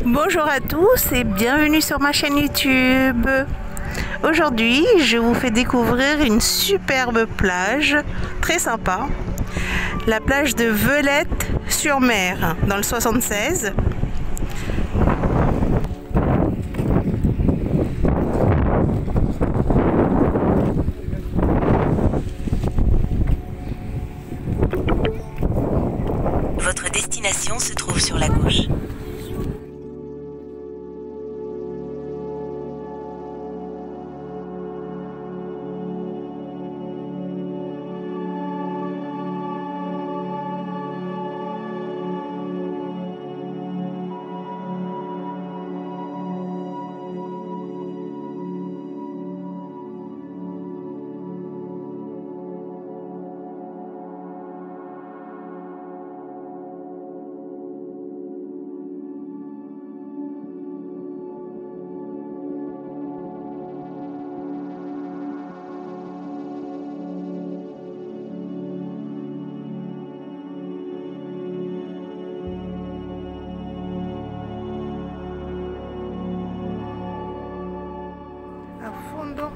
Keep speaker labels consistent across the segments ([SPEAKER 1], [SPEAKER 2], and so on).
[SPEAKER 1] Bonjour à tous et bienvenue sur ma chaîne YouTube. Aujourd'hui, je vous fais découvrir une superbe plage, très sympa. La plage de Velette-sur-Mer, dans le 76.
[SPEAKER 2] Votre destination se trouve sur la gauche.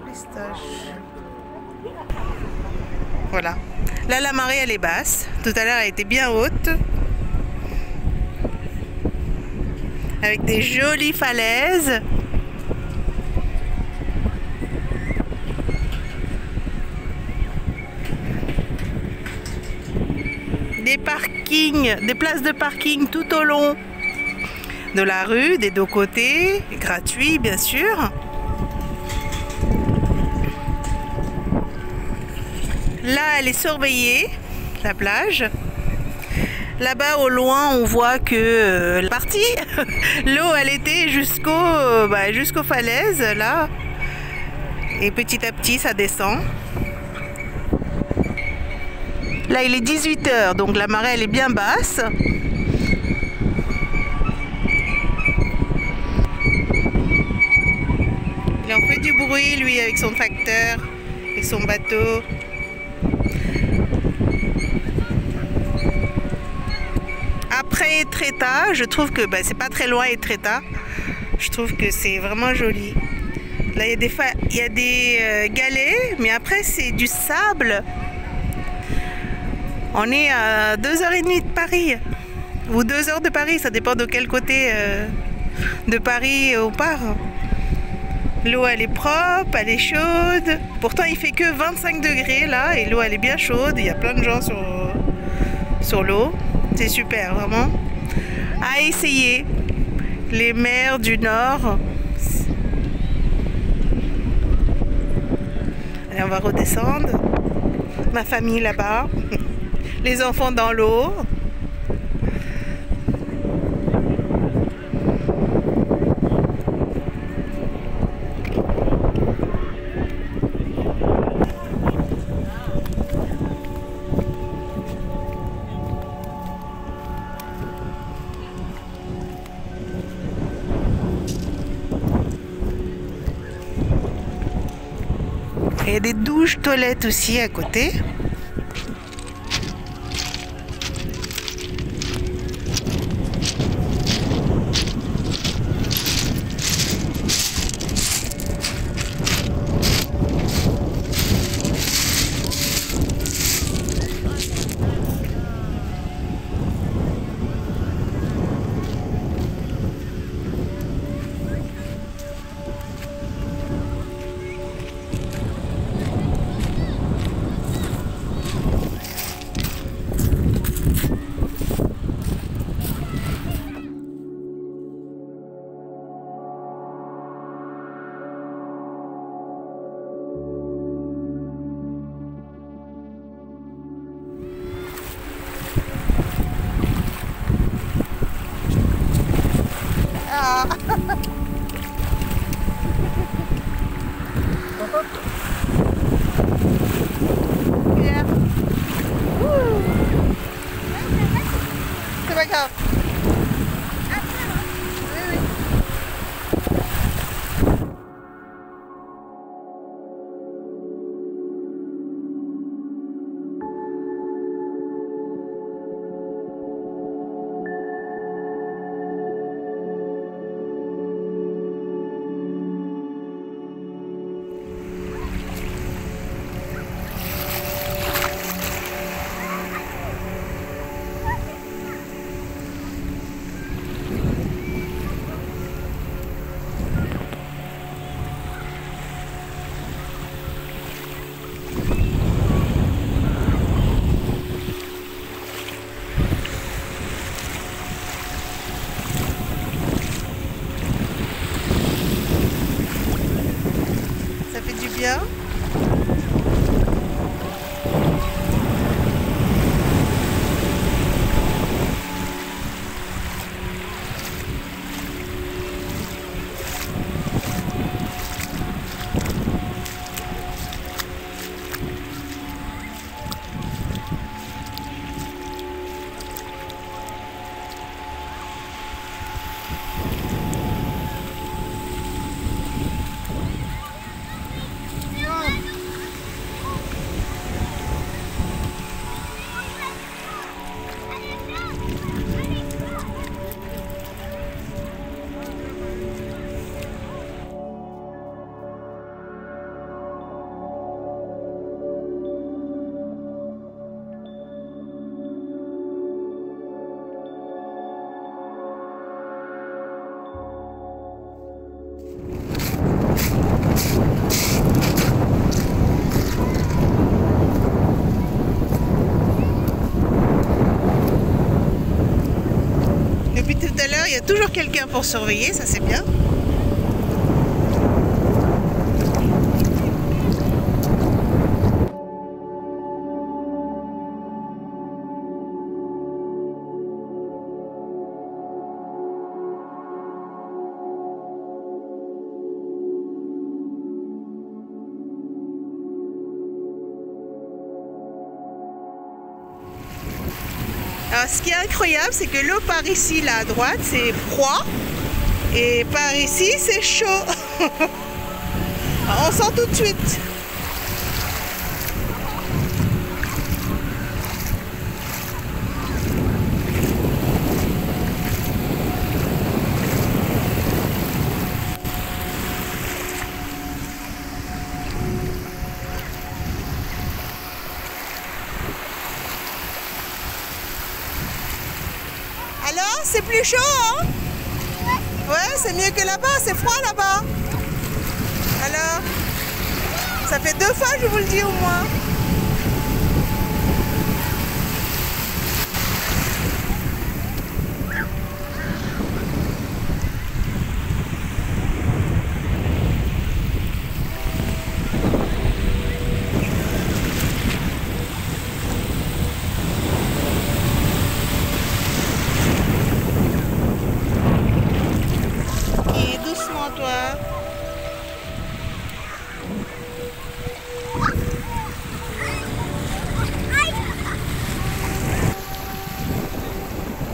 [SPEAKER 1] Pistache. Voilà. Là, la marée, elle est basse. Tout à l'heure, elle était bien haute. Avec des jolies falaises. Des parkings, des places de parking tout au long de la rue, des deux côtés, gratuit bien sûr. Là, elle est surveillée, la plage. Là-bas, au loin, on voit que la partie, l'eau, elle était jusqu'aux falaises, là. Et petit à petit, ça descend. Là, il est 18 h, donc la marée, elle est bien basse. Il en fait du bruit, lui, avec son tracteur et son bateau. Après Etretat, je trouve que c'est pas très loin Etretat. Je trouve que c'est vraiment joli. Là, il y a des galets, mais après, c'est du sable. On est à 2h30 de Paris, ou 2 h de Paris, ça dépend de quel côté de Paris on part. L'eau, elle est propre, elle est chaude. Pourtant, il fait que 25 degrés là, et l'eau, elle est bien chaude. Il y a plein de gens sur l'eau. C'est super, vraiment. À essayer. Les mers du Nord. Allez, on va redescendre. Ma famille là-bas. Les enfants dans l'eau. Il y a des douches toilettes aussi à côté. bien. Depuis tout à l'heure, il y a toujours quelqu'un pour surveiller, ça c'est bien. Alors, ce qui est incroyable, c'est que l'eau par ici, là à droite, c'est froid. Et par ici, c'est chaud. On sent tout de suite. Alors, c'est plus chaud, hein? Ouais, c'est mieux que là-bas, c'est froid là-bas. Alors, ça fait 2 fois, je vous le dis au moins. Toi.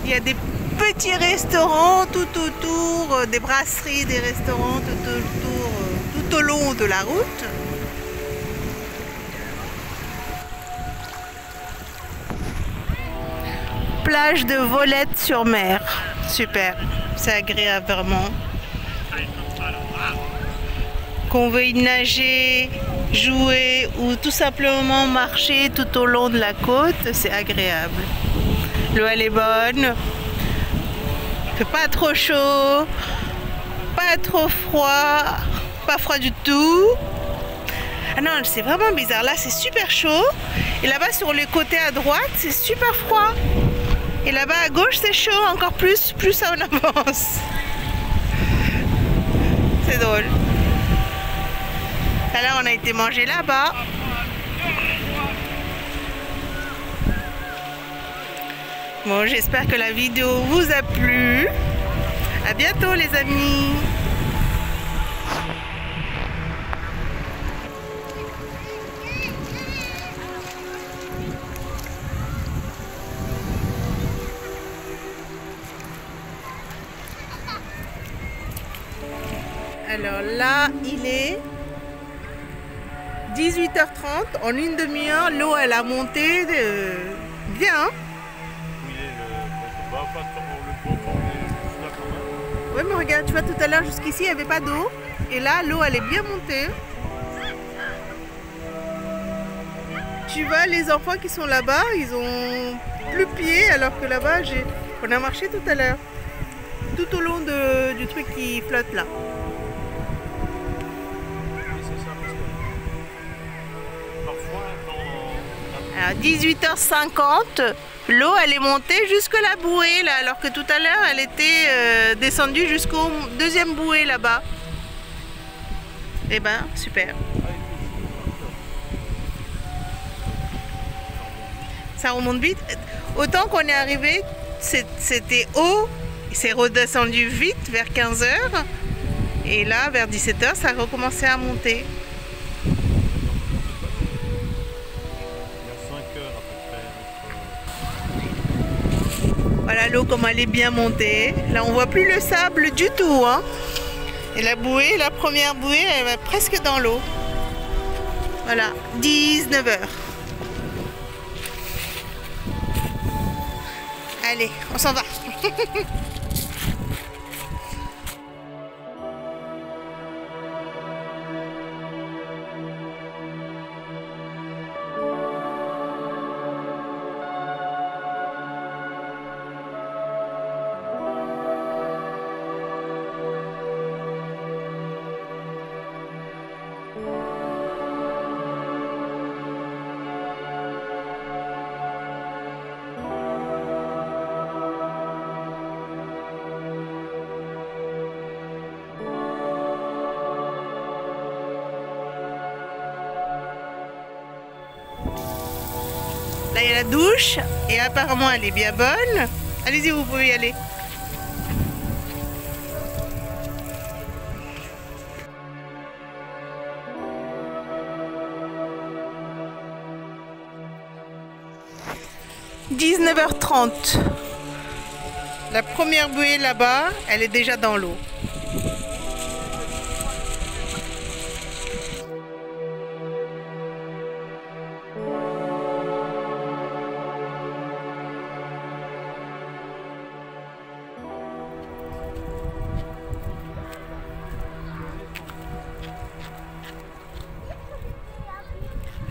[SPEAKER 1] Il y a des petits restaurants tout autour, des brasseries, des restaurants tout autour, tout au long de la route. Plage de Volette-sur-Mer, super, c'est agréable vraiment. Qu'on veuille nager, jouer ou tout simplement marcher tout au long de la côte, c'est agréable. L'eau elle est bonne, il fait pas trop chaud, pas trop froid, pas froid du tout. Ah non, c'est vraiment bizarre, là c'est super chaud et là-bas sur le côté à droite c'est super froid. Et là-bas à gauche c'est chaud encore plus ça on avance. C'est drôle. Alors on a été manger là-bas. Bon, j'espère que la vidéo vous a plu. À bientôt les amis. Alors là, il est 18h30, en une demi-heure, l'eau elle a monté bien. Oui mais regarde, tu vois tout à l'heure jusqu'ici il n'y avait pas d'eau et là l'eau elle est bien montée. Tu vois les enfants qui sont là-bas, ils ont plus pied alors que là-bas on a marché tout à l'heure. Tout au long du truc qui flotte là. À 18h50, l'eau elle est montée jusque la bouée là, alors que tout à l'heure elle était descendue jusqu'au deuxième bouée là-bas. Et ben super. Ça remonte vite. Autant qu'on est arrivé, c'était haut. C'est redescendu vite vers 15 h. Et là, vers 17 h, ça a recommencé à monter. Voilà l'eau comme elle est bien montée. Là on voit plus le sable du tout, hein. Et la bouée, la première bouée, elle va presque dans l'eau. Voilà, 19 h. Allez, on s'en va. Là, il y a la douche et apparemment, elle est bien bonne. Allez-y, vous pouvez y aller. « 19 h 30 » La première bouée là-bas, elle est déjà dans l'eau.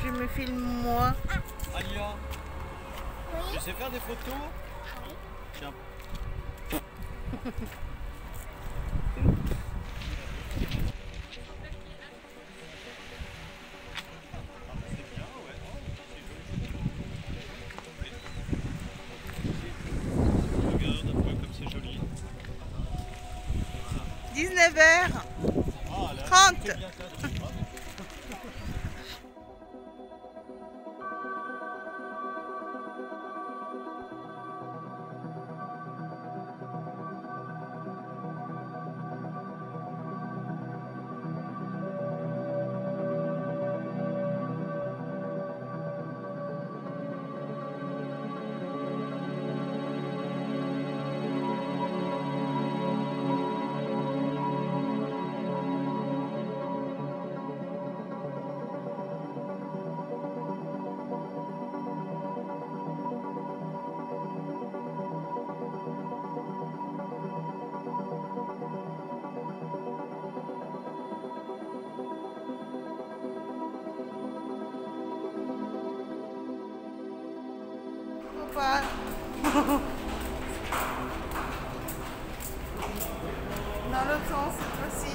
[SPEAKER 1] Je me filme moi.
[SPEAKER 3] Alia, tu sais faire des photos? Tiens. Regarde un peu comme c'est joli.
[SPEAKER 1] 19 h 30. Pas. Dans l'autre sens cette fois-ci.